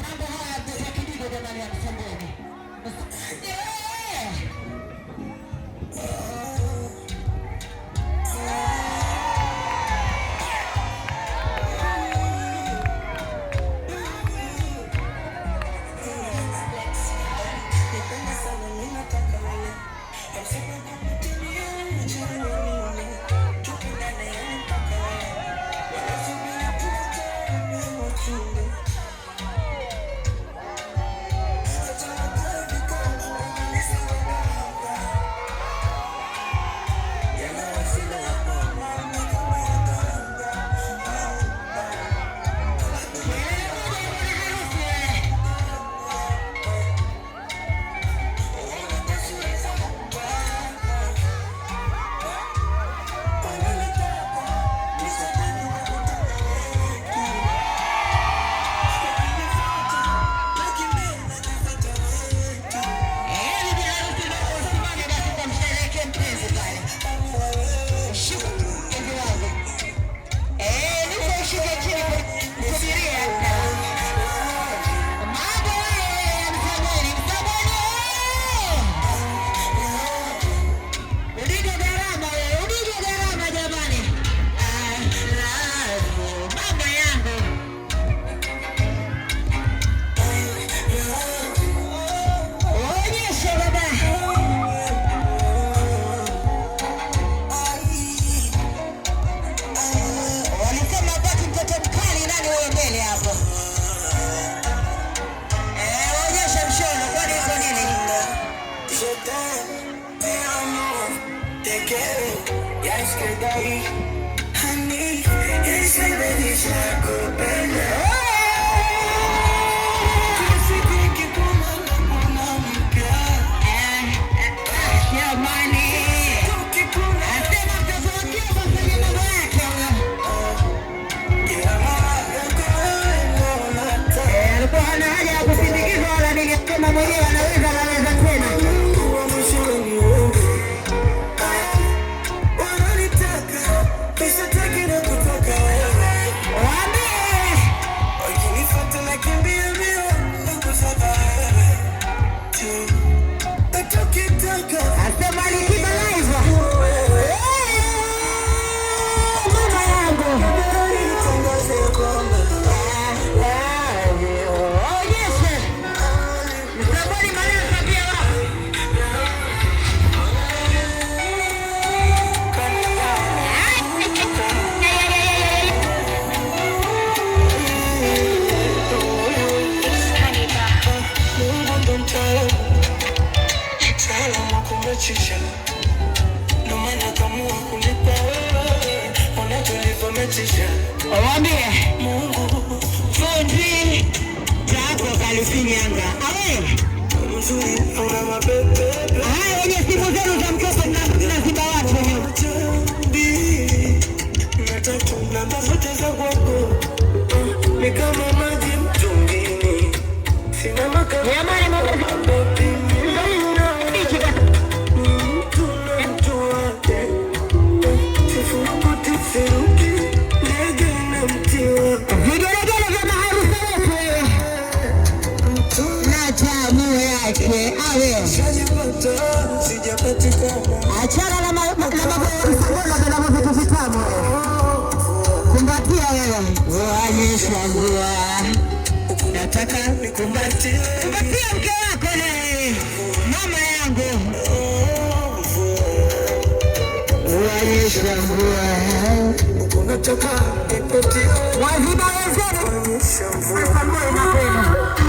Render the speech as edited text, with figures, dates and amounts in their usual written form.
Mambo haya ya kidigo jamani ya Msambweni. Owambie Mungu fundi tako kalifinyanga awe mzuri una mapepe haya wenye simu zenu za mkopo na ziba watu nataka na mafuta za kwako ni kama maji mtungini sina makao ya mali mapepe achana na mambo na vitu vitamu. Kumbatia wewe waonyesha nguo. Nataka nikumbatie. Kumbatia mke wako na mama yangu. Waonyesha nguo. Unataka nipatie. Waziba wenzenu. Waonyesha nguo.